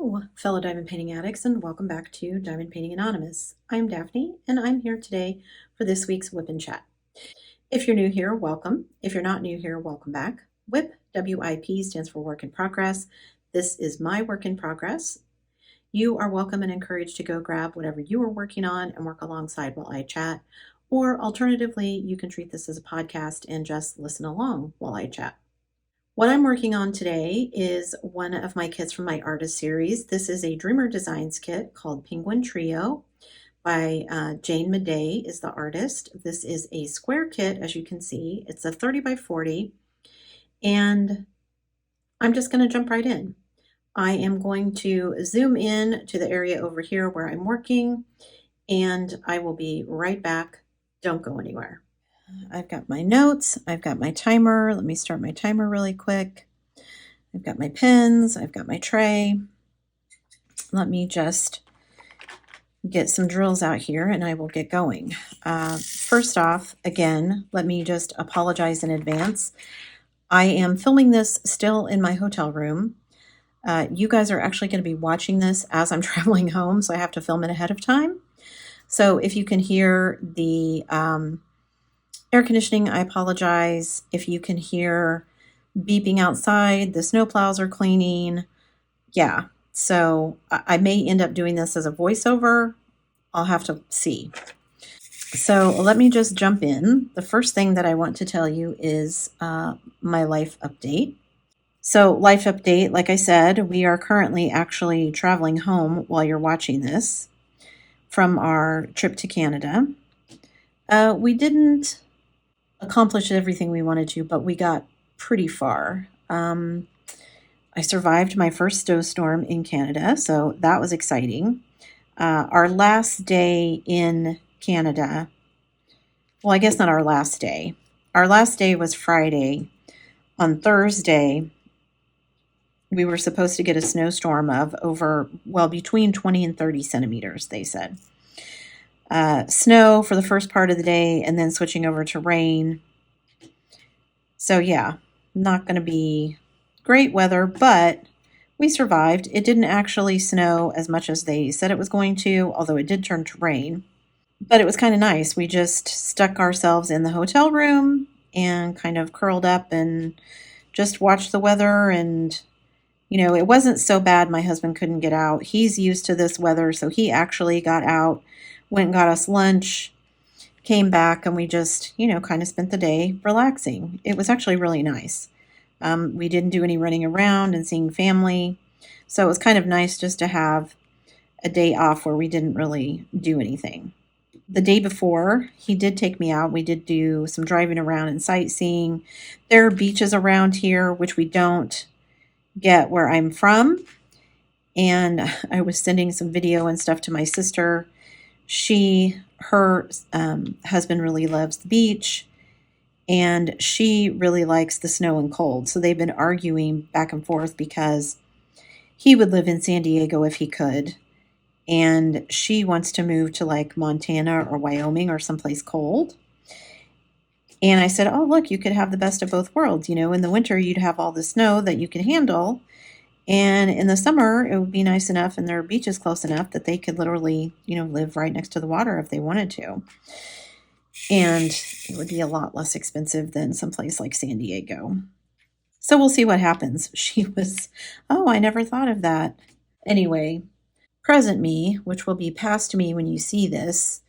Hello, fellow diamond painting addicts, and welcome back to Diamond Painting Anonymous. I'm Daphne, and I'm here today for this week's WIP and Chat. If you're new here, welcome. If you're not new here, welcome back. WIP, W-I-P, stands for Work in Progress. This is my work in progress. You are welcome and encouraged to go grab whatever you are working on and work alongside while I chat. Or alternatively, you can treat this as a podcast and just listen along while I chat. What I'm working on today is one of my kits from my artist series. This is a Dreamer Designs kit called Penguin Trio by Jane Madej is the artist. This is a square kit, as you can see. It's a 30 by 40, and I'm just going to jump right in. I am going to zoom in to the area over here where I'm working, and I will be right back. Don't go anywhere. I've got my notes, I've got my timer. Let me start my timer really quick. I've got my pens, I've got my tray. Let me just get some drills out here and I will get going. First off, again, let me just apologize in advance. I am filming this still in my hotel room. You guys are actually going to be watching this as I'm traveling home, so I have to film it ahead of time. So if you can hear the air conditioning, I apologize. If you can hear beeping outside, the snowplows are cleaning. Yeah, so I may end up doing this as a voiceover. I'll have to see. So let me just jump in. The first thing that I want to tell you is my life update. So life update, like I said, we are currently actually traveling home while you're watching this from our trip to Canada. We didn't accomplish everything we wanted to, but we got pretty far. I survived my first snowstorm in Canada, so that was exciting. Our last day in Canada, well, I guess not our last day. Our last day was Friday. On Thursday, we were supposed to get a snowstorm of between 20 and 30 centimeters, they said. Snow for the first part of the day and then switching over to rain. So yeah, not going to be great weather, but we survived. It didn't actually snow as much as they said it was going to, although it did turn to rain. But it was kind of nice. We just stuck ourselves in the hotel room and kind of curled up and just watched the weather. And, it wasn't so bad my husband couldn't get out. He's used to this weather, so he actually got out, went and got us lunch, came back, and we just, kind of spent the day relaxing. It was actually really nice. We didn't do any running around and seeing family. So it was kind of nice just to have a day off where we didn't really do anything. The day before, he did take me out. We did do some driving around and sightseeing. There are beaches around here, which we don't get where I'm from. And I was sending some video and stuff to my sister. Her husband really loves the beach, and she really likes the snow and cold. So they've been arguing back and forth because he would live in San Diego if he could, and she wants to move to like Montana or Wyoming or someplace cold. And I said, oh, look, you could have the best of both worlds. In the winter, you'd have all the snow that you can handle. And in the summer, it would be nice enough and there are beaches close enough that they could literally, live right next to the water if they wanted to. And it would be a lot less expensive than someplace like San Diego. So we'll see what happens. She was, oh, I never thought of that. Anyway, present me, which will be past me when you see this,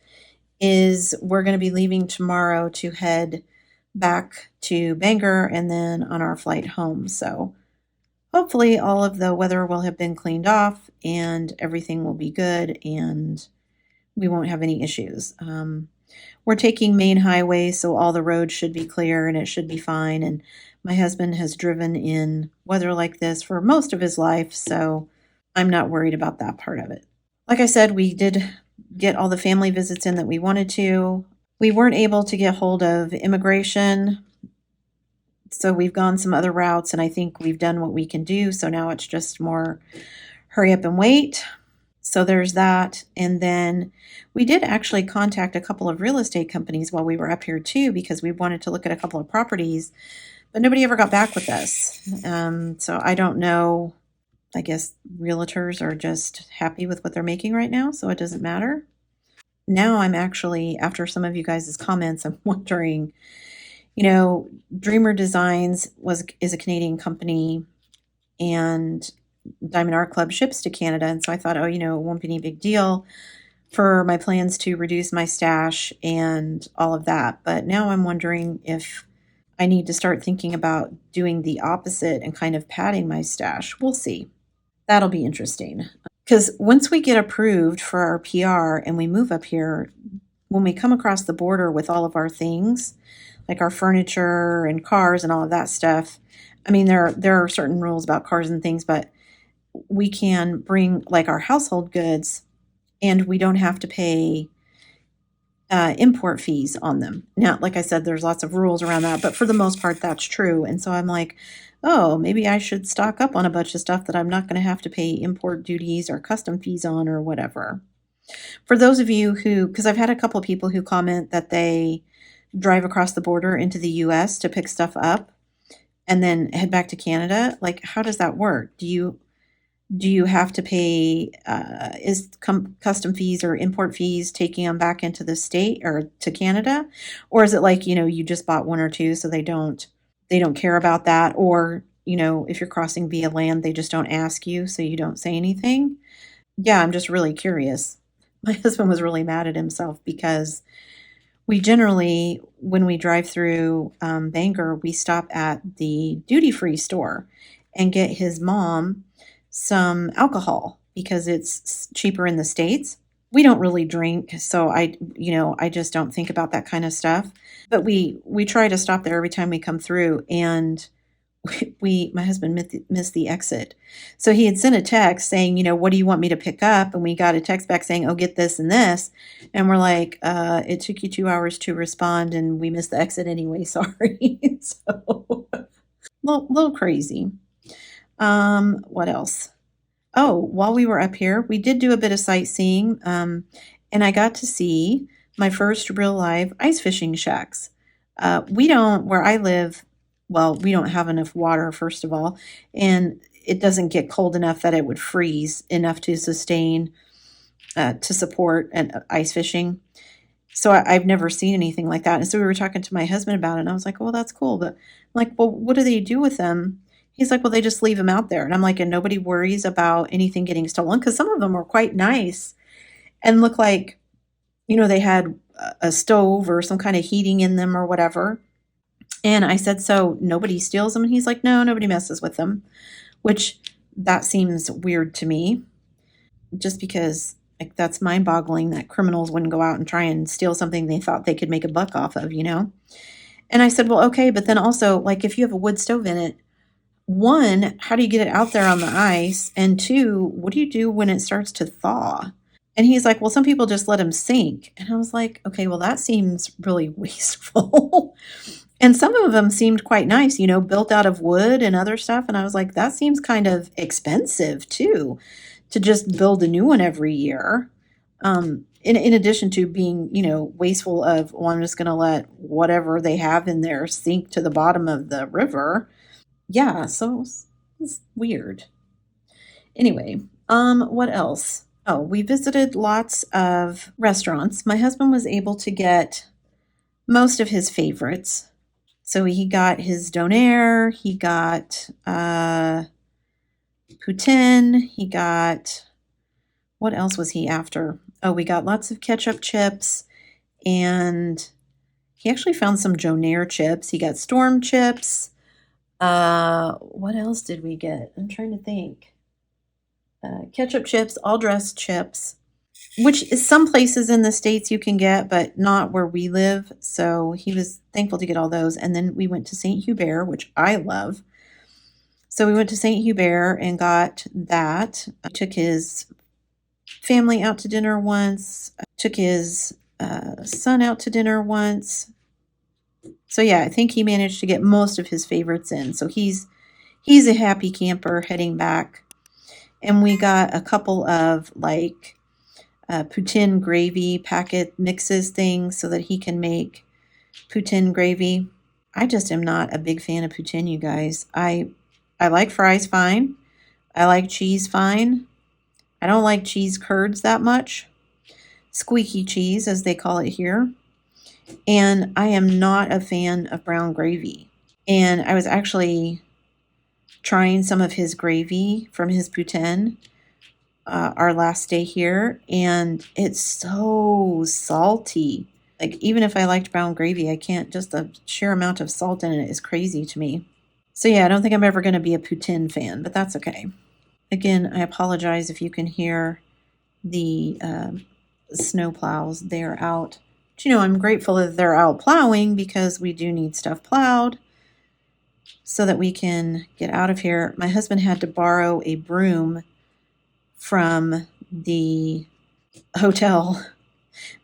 is we're going to be leaving tomorrow to head back to Bangor and then on our flight home. So hopefully all of the weather will have been cleaned off and everything will be good and we won't have any issues. We're taking main highway, so all the roads should be clear and it should be fine. And my husband has driven in weather like this for most of his life, so I'm not worried about that part of it. Like I said, we did get all the family visits in that we wanted to. We weren't able to get hold of immigration, so we've gone some other routes, and I think we've done what we can do. So now it's just more hurry up and wait. So there's that. And then we did actually contact a couple of real estate companies while we were up here too, because we wanted to look at a couple of properties, but nobody ever got back with us. So I don't know I guess realtors are just happy with what they're making right now, so it doesn't matter. Now I'm actually, after some of you guys' comments, I'm wondering, Dreamer Designs is a Canadian company, and Diamond Art Club ships to Canada. And so I thought, it won't be any big deal for my plans to reduce my stash and all of that. But now I'm wondering if I need to start thinking about doing the opposite and kind of padding my stash. We'll see. That'll be interesting. Because once we get approved for our PR and we move up here, when we come across the border with all of our things, like our furniture and cars and all of that stuff, I mean, there are certain rules about cars and things, but we can bring like our household goods and we don't have to pay import fees on them. Now, like I said, there's lots of rules around that, but for the most part, that's true. And so I'm like, oh, maybe I should stock up on a bunch of stuff that I'm not going to have to pay import duties or custom fees on or whatever. For those of you who, because I've had a couple of people who comment that they drive across the border into the US to pick stuff up and then head back to Canada, like how does that work? Do you have to pay custom fees or import fees taking them back into the state or to Canada, or is it like you just bought one or two, so they don't care about that, or if you're crossing via land they just don't ask you, so you don't say anything? Yeah, I'm just really curious. My husband was really mad at himself because we generally, when we drive through Bangor, we stop at the duty-free store and get his mom some alcohol because it's cheaper in the States. We don't really drink, so I just don't think about that kind of stuff. But we try to stop there every time we come through, and my husband missed the exit. So he had sent a text saying, what do you want me to pick up? And we got a text back saying, oh, get this and this. And we're like, it took you 2 hours to respond and we missed the exit anyway. Sorry. So little crazy. What else? Oh, while we were up here, we did do a bit of sightseeing. And I got to see my first real live ice fishing shacks. We don't, where I live, well, we don't have enough water, first of all, and it doesn't get cold enough that it would freeze enough to sustain, to support an ice fishing. So I've never seen anything like that. And so we were talking to my husband about it, and I was like, well, that's cool. But I'm like, well, what do they do with them? He's like, well, they just leave them out there. And I'm like, and nobody worries about anything getting stolen? Because some of them are quite nice and look like, they had a stove or some kind of heating in them or whatever. And I said, so nobody steals them? And he's like, no, nobody messes with them, which that seems weird to me, just because like that's mind boggling that criminals wouldn't go out and try and steal something they thought they could make a buck off of. And I said, well, okay, but then also, like, if you have a wood stove in it, one, how do you get it out there on the ice? And two, what do you do when it starts to thaw? And he's like, well, some people just let them sink. And I was like, okay, well, that seems really wasteful. And some of them seemed quite nice, built out of wood and other stuff. And I was like, that seems kind of expensive too, to just build a new one every year. In addition to being, wasteful of, well, I'm just going to let whatever they have in there sink to the bottom of the river. Yeah, so it's weird. Anyway, what else? Oh, we visited lots of restaurants. My husband was able to get most of his favorites. So he got his donair, he got poutine, he got, what else was he after? Oh, we got lots of ketchup chips, and he actually found some donair chips. He got storm chips. What else did we get? I'm trying to think. Ketchup chips, all dressed chips, which is some places in the States you can get, but not where we live. So he was thankful to get all those. And then we went to St. Hubert, which I love. So we went to St. Hubert and got that. I took his family out to dinner once. I took his son out to dinner once. So yeah, I think he managed to get most of his favorites in. So he's a happy camper heading back. And we got a couple of like poutine gravy packet mixes things so that he can make poutine gravy. I just am not a big fan of poutine, you guys. I like fries fine. I like cheese fine. I don't like cheese curds that much. Squeaky cheese, as they call it here. And I am not a fan of brown gravy. And I was actually trying some of his gravy from his poutine our last day here, and it's so salty. Like, even if I liked brown gravy, I can't, just the sheer amount of salt in it is crazy to me. So yeah, I don't think I'm ever going to be a poutine fan, but that's okay. Again, I apologize if you can hear the snow plows. They're out. But, I'm grateful that they're out plowing because we do need stuff plowed so that we can get out of here. My husband had to borrow a broom from the hotel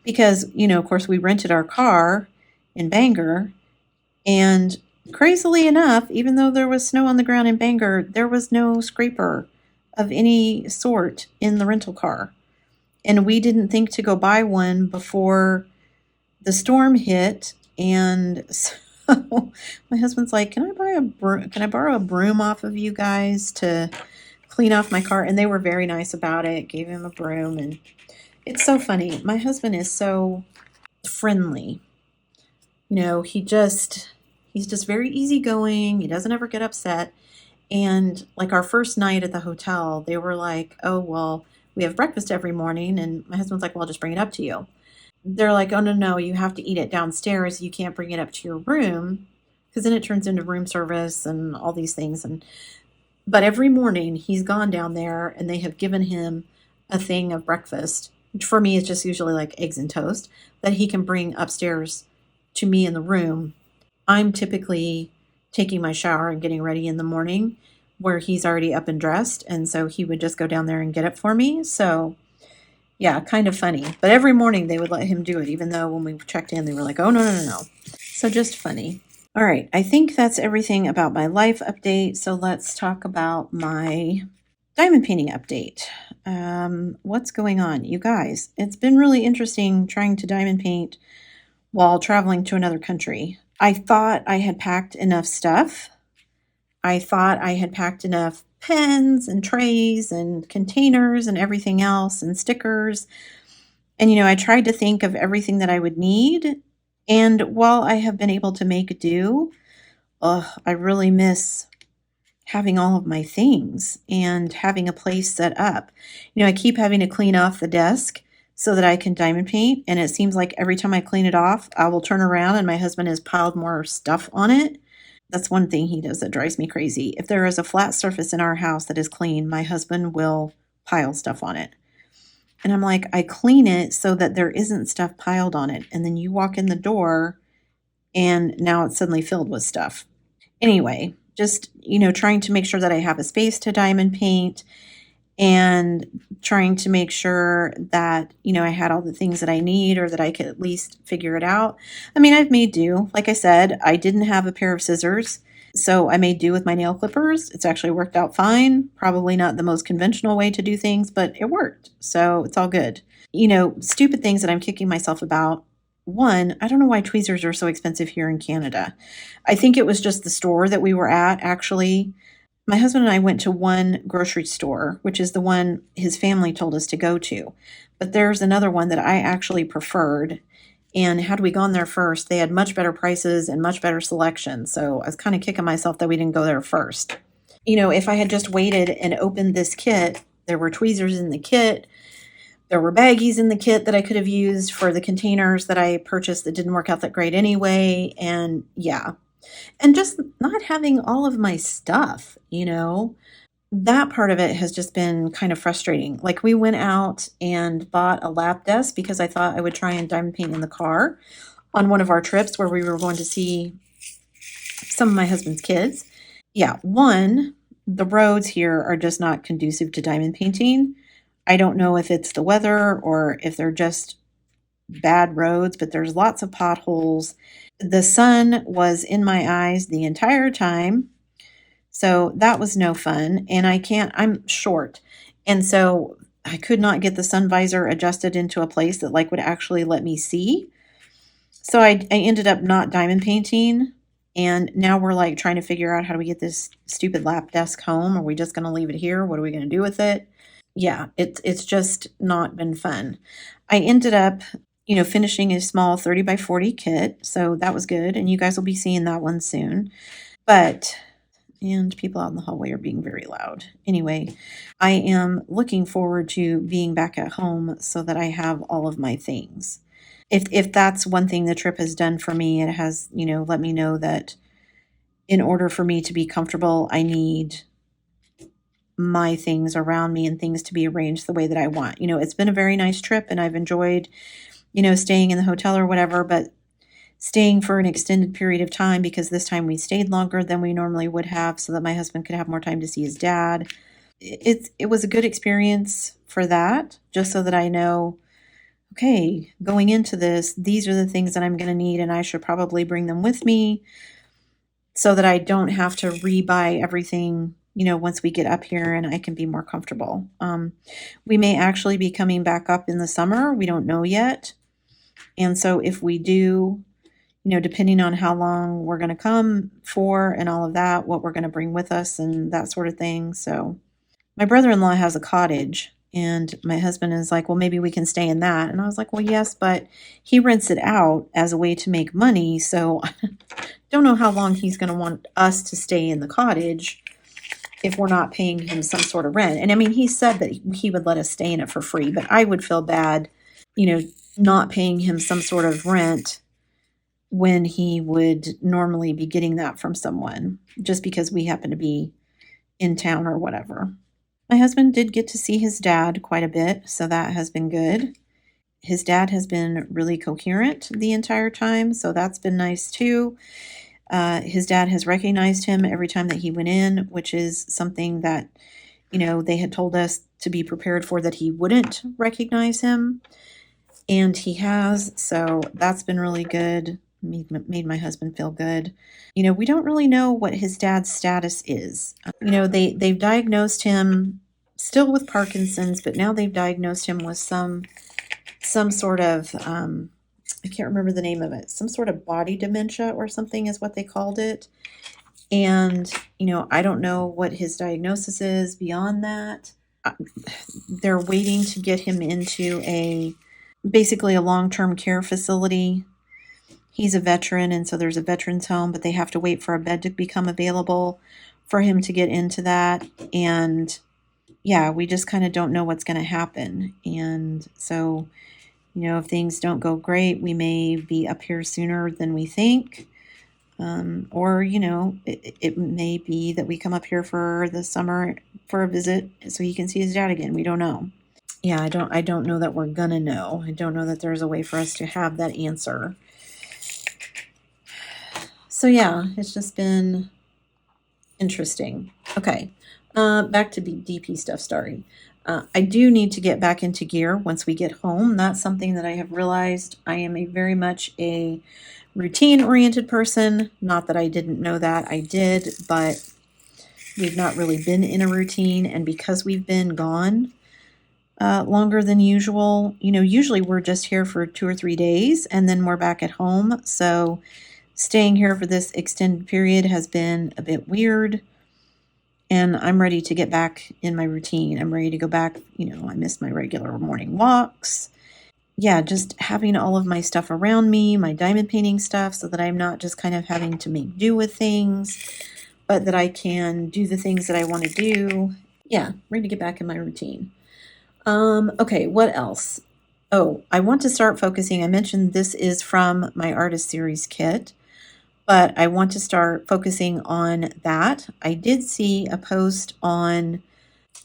because, of course, we rented our car in Bangor, and crazily enough, even though there was snow on the ground in Bangor, there was no scraper of any sort in the rental car. And we didn't think to go buy one before the storm hit. And so my husband's like, can I borrow a broom off of you guys to clean off my car? And they were very nice about it, gave him a broom. And it's so funny. My husband is so friendly. He's just very easygoing. He doesn't ever get upset. And like our first night at the hotel, they were like, oh, well, we have breakfast every morning. And my husband's like, well, I'll just bring it up to you. They're like, oh, no, you have to eat it downstairs. You can't bring it up to your room because then it turns into room service and all these things. But every morning he's gone down there and they have given him a thing of breakfast, which for me is just usually like eggs and toast, that he can bring upstairs to me in the room. I'm typically taking my shower and getting ready in the morning where he's already up and dressed. And so he would just go down there and get it for me. So yeah, kind of funny. But every morning they would let him do it, even though when we checked in, they were like, oh, no. So just funny. All right, I think that's everything about my life update. So let's talk about my diamond painting update. What's going on? You guys, it's been really interesting trying to diamond paint while traveling to another country. I thought I had packed enough stuff. I thought I had packed enough pens and trays and containers and everything else and stickers. And, I tried to think of everything that I would need. And while I have been able to make do, I really miss having all of my things and having a place set up. I keep having to clean off the desk so that I can diamond paint. And it seems like every time I clean it off, I will turn around and my husband has piled more stuff on it. That's one thing he does that drives me crazy. If there is a flat surface in our house that is clean, my husband will pile stuff on it. And I'm like, I clean it so that there isn't stuff piled on it. And then you walk in the door and now it's suddenly filled with stuff. Anyway, just, trying to make sure that I have a space to diamond paint and trying to make sure that, I had all the things that I need or that I could at least figure it out. I mean, I've made do. Like I said, I didn't have a pair of scissors, so I made do with my nail clippers. It's actually worked out fine. Probably not the most conventional way to do things, but it worked. So it's all good. Stupid things that I'm kicking myself about. One, I don't know why tweezers are so expensive here in Canada. I think it was just the store that we were at, actually. My husband and I went to one grocery store, which is the one his family told us to go to. But there's another one that I actually preferred. And had we gone there first, they had much better prices and much better selection. So I was kind of kicking myself that we didn't go there first. If I had just waited and opened this kit, there were tweezers in the kit. There were baggies in the kit that I could have used for the containers that I purchased that didn't work out that great anyway. And yeah. And just not having all of my stuff, that part of it has just been kind of frustrating. Like, we went out and bought a lap desk because I thought I would try and diamond paint in the car on one of our trips where we were going to see some of my husband's kids. Yeah, one, the roads here are just not conducive to diamond painting. I don't know if it's the weather or if they're just bad roads, but there's lots of potholes. The sun was in my eyes the entire time. So that was no fun. And I'm short. And so I could not get the sun visor adjusted into a place that would actually let me see. So I ended up not diamond painting And now we're like trying to figure out how do we get this stupid lap desk home? Are we just going to leave it here? What are we going to do with it? Yeah, it's just not been fun. I ended up, finishing a small 30 by 40 kit, so that was good, and you guys will be seeing that one soon. But and people out in the hallway are being very loud. Anyway, I am looking forward to being back at home so that I have all of my things. If that's one thing the trip has done for me, it has, let me know that in order for me to be comfortable, I need my things around me and things to be arranged the way that I want. It's been a very nice trip and I've enjoyed, staying in the hotel or whatever, but staying for an extended period of time, because this time we stayed longer than we normally would have so that my husband could have more time to see his dad. It was a good experience for that, just so that I know, okay, going into this, these are the things that I'm going to need and I should probably bring them with me so that I don't have to rebuy everything, once we get up here, and I can be more comfortable. We may actually be coming back up in the summer. We don't know yet. And so if we do, depending on how long we're going to come for and all of that, what we're going to bring with us and that sort of thing. So my brother-in-law has a cottage, and my husband is like, well, maybe we can stay in that. And I was like, well, yes, but he rents it out as a way to make money. So I don't know how long he's going to want us to stay in the cottage if we're not paying him some sort of rent. And I mean, he said that he would let us stay in it for free, but I would feel bad, not paying him some sort of rent when he would normally be getting that from someone, just because we happen to be in town or whatever. My husband did get to see his dad quite a bit, so that has been good. His dad has been really coherent the entire time, so that's been nice too. His dad has recognized him every time that he went in, which is something that, they had told us to be prepared for, that he wouldn't recognize him. And he has, so that's been really good. Made my husband feel good. We don't really know what his dad's status is. They've diagnosed him still with Parkinson's, but now they've diagnosed him with some sort of, I can't remember the name of it, some sort of body dementia or something is what they called it. And, I don't know what his diagnosis is beyond that. They're waiting to get him into basically a long-term care facility. He's a veteran, and so there's a veterans home, but they have to wait for a bed to become available for him to get into that. And yeah, we just kind of don't know what's going to happen. And so, if things don't go great, we may be up here sooner than we think. Or, it may be that we come up here for the summer for a visit so he can see his dad again. We don't know. Yeah, I don't know that we're gonna know. I don't know that there's a way for us to have that answer. So yeah, it's just been interesting. Okay, back to DP stuff. Sorry. I do need to get back into gear once we get home. That's something that I have realized. I am very much a routine-oriented person. Not that I didn't know that. I did, but we've not really been in a routine. And because we've been gone longer than usual, usually we're just here for 2 or 3 days and then we're back at home. So staying here for this extended period has been a bit weird. And I'm ready to get back in my routine. I'm ready to go back. I miss my regular morning walks. Yeah, just having all of my stuff around me, my diamond painting stuff, so that I'm not just kind of having to make do with things, but that I can do the things that I want to do. Yeah, ready to get back in my routine. Okay, what else? Oh, I want to start focusing. I mentioned this is from my artist series kit, but I want to start focusing on that. I did see a post on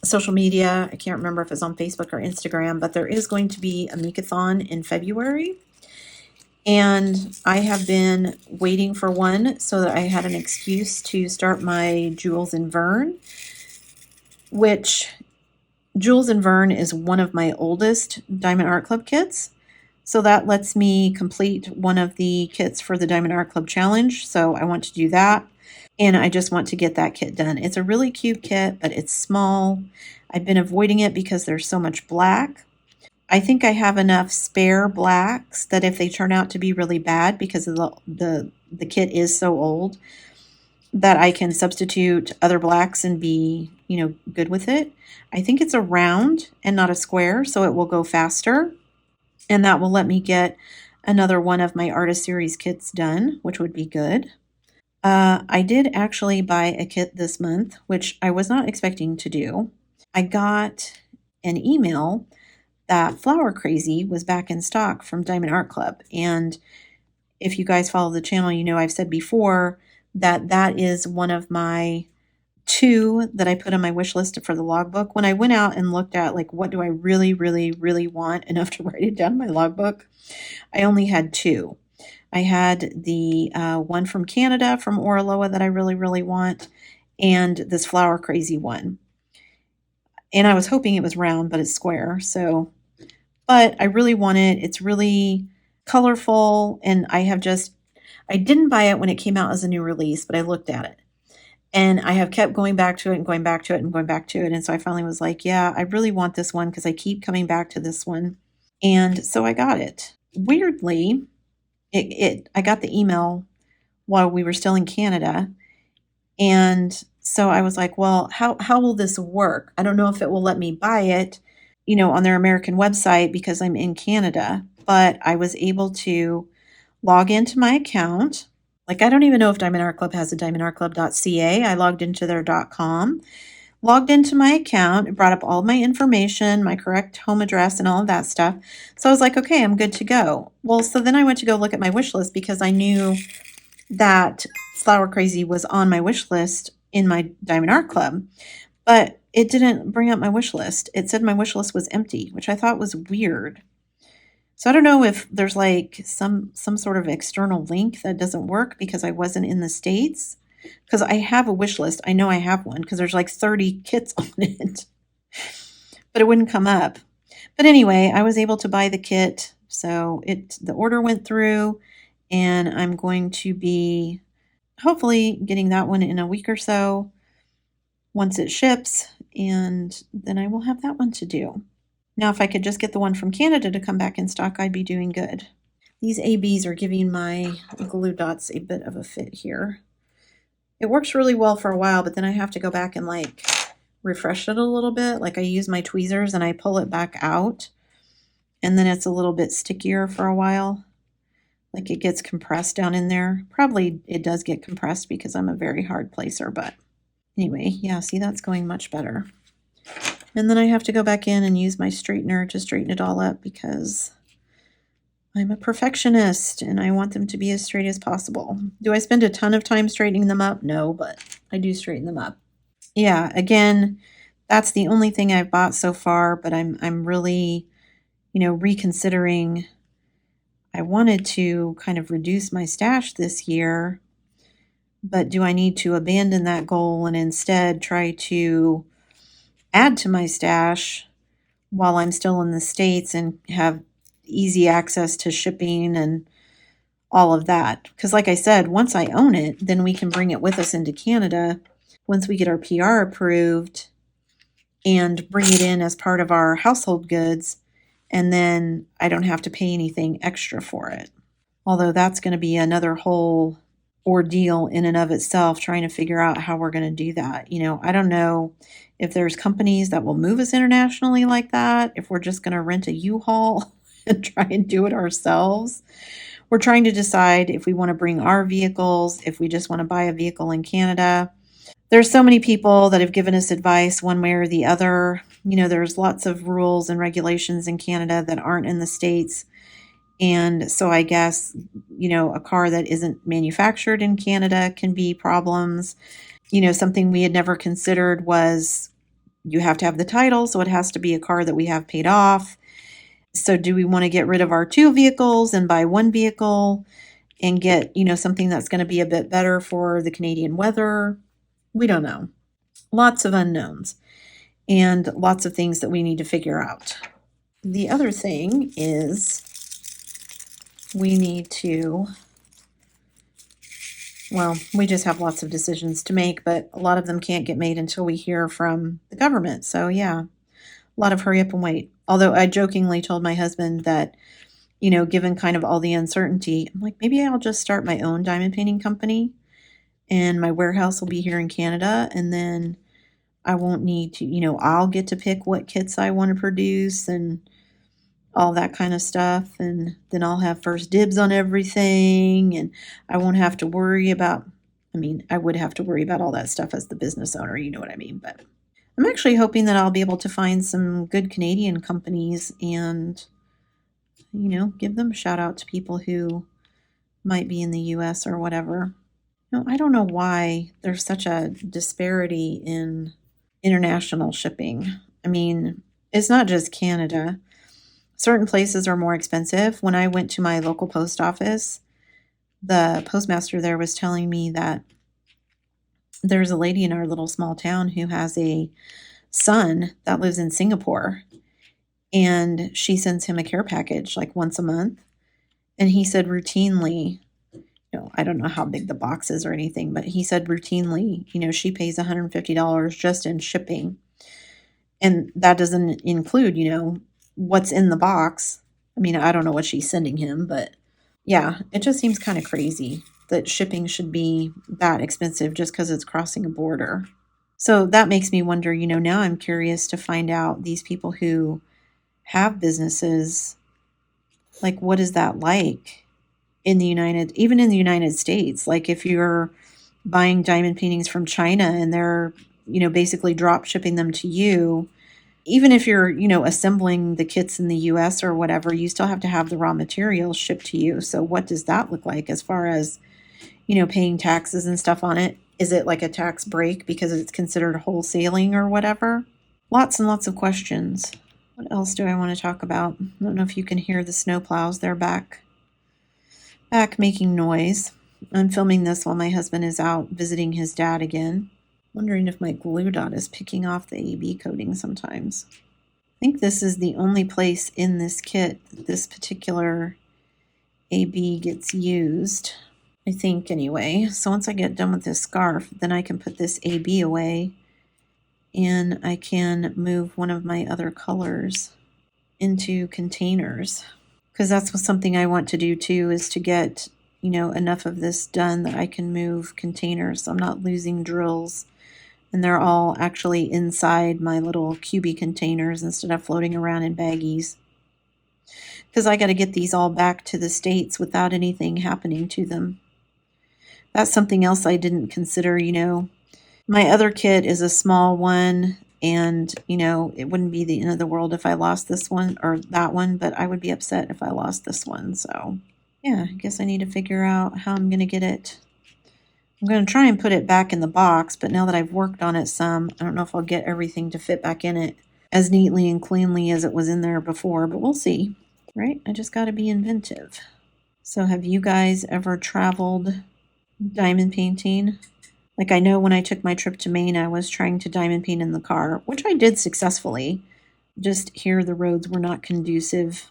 social media. I can't remember if it's on Facebook or Instagram, but there is going to be a Meekathon in February. And I have been waiting for one so that I had an excuse to start my Jules and Verne, which Jules and Verne is one of my oldest Diamond Art Club kits. So that lets me complete one of the kits for the Diamond Art Club Challenge. So I want to do that. And I just want to get that kit done. It's a really cute kit, but it's small. I've been avoiding it because there's so much black. I think I have enough spare blacks that if they turn out to be really bad because of the the kit is so old that I can substitute other blacks and be, good with it. I think it's a round and not a square, so it will go faster. And that will let me get another one of my artist series kits done, which would be good. I did actually buy a kit this month, which I was not expecting to do. I got an email that Flower Crazy was back in stock from Diamond Art Club. And if you guys follow the channel, I've said before that that is one of my two that I put on my wish list for the logbook. When I went out and looked at like what do I really, really, really want enough to write it down in my logbook, I only had two. I had the one from Canada from Oraloa that I really, really want, and this Flower Crazy one. And I was hoping it was round, but it's square. So, but I really want it. It's really colorful, and I didn't buy it when it came out as a new release, but I looked at it. And I have kept going back to it and going back to it and going back to it. And so I finally was like, yeah, I really want this one because I keep coming back to this one. And so I got it. Weirdly, I got the email while we were still in Canada. And so I was like, well, how will this work? I don't know if it will let me buy it, on their American website because I'm in Canada. But I was able to log into my account. Like, I don't even know if Diamond Art Club has a diamondartclub.ca. I logged into their .com, logged into my account, it brought up all of my information, my correct home address and all of that stuff. So I was like, okay, I'm good to go. Well, so then I went to go look at my wish list because I knew that Flower Crazy was on my wish list in my Diamond Art Club, but it didn't bring up my wish list. It said my wish list was empty, which I thought was weird. So I don't know if there's like some sort of external link that doesn't work because I wasn't in the States. Because I have a wish list. I know I have one because there's like 30 kits on it. But it wouldn't come up. But anyway, I was able to buy the kit. So the order went through, and I'm going to be hopefully getting that one in a week or so once it ships, and then I will have that one to do. Now, if I could just get the one from Canada to come back in stock, I'd be doing good. These ABs are giving my glue dots a bit of a fit here. It works really well for a while, but then I have to go back and like refresh it a little bit. Like I use my tweezers and I pull it back out, and then it's a little bit stickier for a while. Like it gets compressed down in there. Probably it does get compressed because I'm a very hard placer, but anyway, yeah, see, that's going much better. And then I have to go back in and use my straightener to straighten it all up because I'm a perfectionist and I want them to be as straight as possible. Do I spend a ton of time straightening them up? No, but I do straighten them up. Yeah, again, that's the only thing I've bought so far, but I'm really, reconsidering. I wanted to kind of reduce my stash this year, but do I need to abandon that goal and instead try to add to my stash while I'm still in the States and have easy access to shipping and all of that? Because like I said, once I own it, then we can bring it with us into Canada once we get our PR approved and bring it in as part of our household goods, and then I don't have to pay anything extra for it. Although that's going to be another whole ordeal in and of itself, trying to figure out how we're going to do that. I don't know if there's companies that will move us internationally like that, if we're just going to rent a U-Haul and try and do it ourselves. We're trying to decide if we want to bring our vehicles, if we just want to buy a vehicle in Canada. There's so many people that have given us advice one way or the other. There's lots of rules and regulations in Canada that aren't in the States. And so I guess, a car that isn't manufactured in Canada can be problems. Something we had never considered was you have to have the title, so it has to be a car that we have paid off. So do we want to get rid of our two vehicles and buy one vehicle and get, something that's going to be a bit better for the Canadian weather? We don't know. Lots of unknowns and lots of things that we need to figure out. The other thing is we need to, we just have lots of decisions to make, but a lot of them can't get made until we hear from the government. So yeah, a lot of hurry up and wait. Although I jokingly told my husband that given kind of all the uncertainty, I'm like, maybe I'll just start my own diamond painting company and my warehouse will be here in Canada. And then I won't need to, I'll get to pick what kits I want to produce and all that kind of stuff. And then I'll have first dibs on everything. And I won't have to worry about, I would have to worry about all that stuff as the business owner, you know what I mean? But I'm actually hoping that I'll be able to find some good Canadian companies and, give them a shout out to people who might be in the US or whatever. I don't know why there's such a disparity in international shipping. It's not just Canada. Certain places are more expensive. When I went to my local post office, the postmaster there was telling me that there's a lady in our little small town who has a son that lives in Singapore, and she sends him a care package like once a month. And he said routinely, I don't know how big the box is or anything, but he said routinely, she pays $150 just in shipping. And that doesn't include, what's in the box. I don't know what she's sending him, but yeah, it just seems kind of crazy that shipping should be that expensive just because it's crossing a border. So that makes me wonder, now I'm curious to find out these people who have businesses, like, what is that like even in the United States? Like, if you're buying diamond paintings from China and they're, basically drop shipping them to you, even if you're, assembling the kits in the US or whatever, you still have to have the raw materials shipped to you. So what does that look like as far as, paying taxes and stuff on it? Is it like a tax break because it's considered wholesaling or whatever? Lots and lots of questions. What else do I want to talk about? I don't know if you can hear the snowplows. They're back making noise. I'm filming this while my husband is out visiting his dad again. Wondering if my glue dot is picking off the AB coating sometimes. I think this is the only place in this kit that this particular AB gets used. I think anyway. So once I get done with this scarf, then I can put this AB away and I can move one of my other colors into containers. Because that's something I want to do too, is to get, enough of this done that I can move containers. So I'm not losing drills. And they're all actually inside my little cubie containers instead of floating around in baggies. Because I got to get these all back to the States without anything happening to them. That's something else I didn't consider, My other kit is a small one, and, it wouldn't be the end of the world if I lost this one or that one, but I would be upset if I lost this one. So, yeah, I guess I need to figure out how I'm going to get it. I'm going to try and put it back in the box, but now that I've worked on it some, I don't know if I'll get everything to fit back in it as neatly and cleanly as it was in there before, but we'll see, right? I just got to be inventive. So have you guys ever traveled diamond painting? Like, I know when I took my trip to Maine, I was trying to diamond paint in the car, which I did successfully. Just here, the roads were not conducive,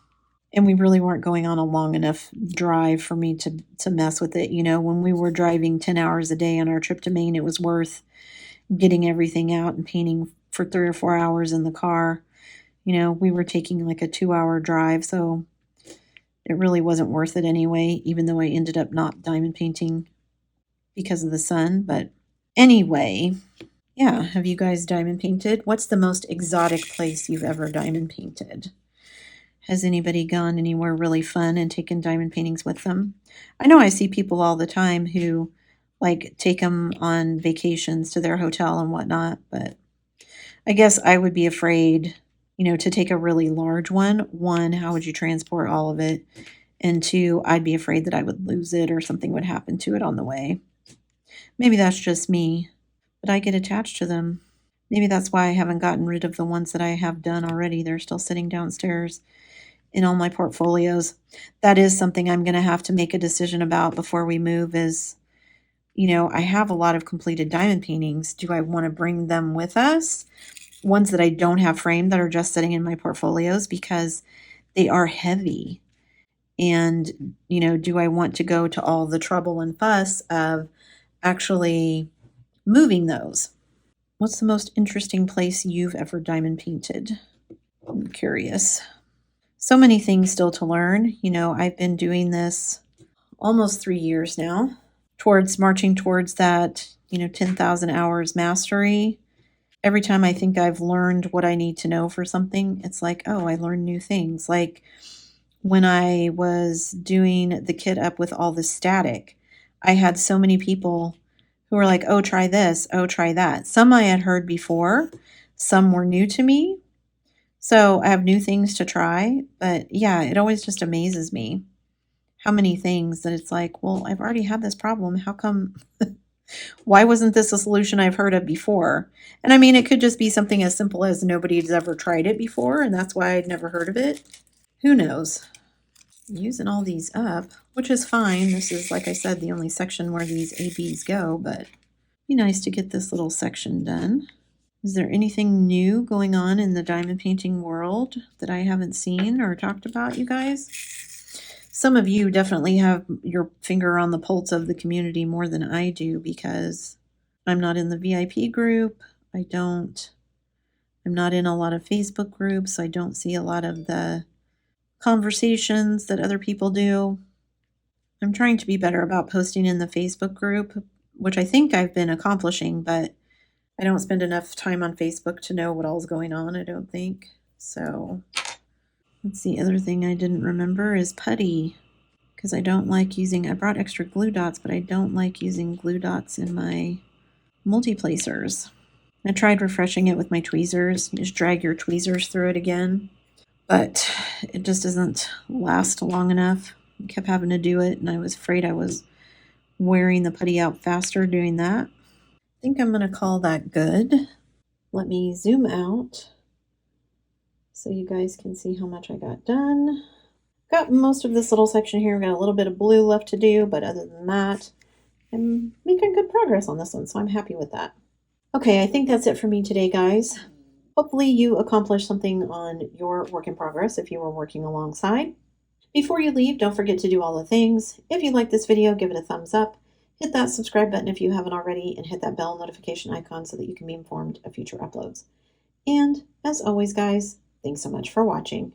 and we really weren't going on a long enough drive for me to mess with it. When we were driving 10 hours a day on our trip to Maine, it was worth getting everything out and painting for 3 or 4 hours in the car. We were taking like a 2-hour drive, so it really wasn't worth it anyway, even though I ended up not diamond painting because of the sun. But anyway, yeah, have you guys diamond painted? What's the most exotic place you've ever diamond painted? Has anybody gone anywhere really fun and taken diamond paintings with them? I know I see people all the time who take them on vacations to their hotel and whatnot, but I guess I would be afraid, to take a really large one. One, how would you transport all of it? And two, I'd be afraid that I would lose it or something would happen to it on the way. Maybe that's just me, but I get attached to them. Maybe that's why I haven't gotten rid of the ones that I have done already. They're still sitting downstairs in all my portfolios. That is something I'm going to have to make a decision about before we move is, I have a lot of completed diamond paintings. Do I want to bring them with us? Ones that I don't have framed that are just sitting in my portfolios because they are heavy. And, do I want to go to all the trouble and fuss of actually moving those? What's the most interesting place you've ever diamond painted? I'm curious. So many things still to learn. You know, I've been doing this almost 3 years now, towards marching towards that, 10,000 hours mastery. Every time I think I've learned what I need to know for something, it's like, oh, I learned new things. Like when I was doing the kit up with all the static, I had so many people who were like, oh, try this, oh, try that. Some I had heard before, some were new to me. So I have new things to try. But yeah, it always just amazes me how many things that it's like, well, I've already had this problem. How come? Why wasn't this a solution I've heard of before? And I mean, it could just be something as simple as nobody's ever tried it before, and that's why I'd never heard of it. Who knows? Using all these up, which is fine. This is, like I said, the only section where these ABs go, but be nice to get this little section done. Is there anything new going on in the diamond painting world that I haven't seen or talked about, you guys? Some of you definitely have your finger on the pulse of the community more than I do because I'm not in the VIP group. I'm not in a lot of Facebook groups. I don't see a lot of the conversations that other people do. I'm trying to be better about posting in the Facebook group, which I think I've been accomplishing, but I don't spend enough time on Facebook to know what all's going on, I don't think. So that's the other thing I didn't remember is putty, because I don't like using, I brought extra glue dots, but I don't like using glue dots in my multi-placers. I tried refreshing it with my tweezers. You just drag your tweezers through it again, but it just doesn't last long enough. I kept having to do it, and I was afraid I was wearing the putty out faster doing that. I think I'm going to call that good. Let me zoom out so you guys can see how much I got done. Got most of this little section here. Got a little bit of blue left to do, but other than that, I'm making good progress on this one, so I'm happy with that. Okay, I think that's it for me today, guys. Hopefully you accomplished something on your work in progress if you were working alongside. Before you leave, don't forget to do all the things. If you like this video, give it a thumbs up. Hit that subscribe button if you haven't already, and hit that bell notification icon so that you can be informed of future uploads. And as always, guys, thanks so much for watching.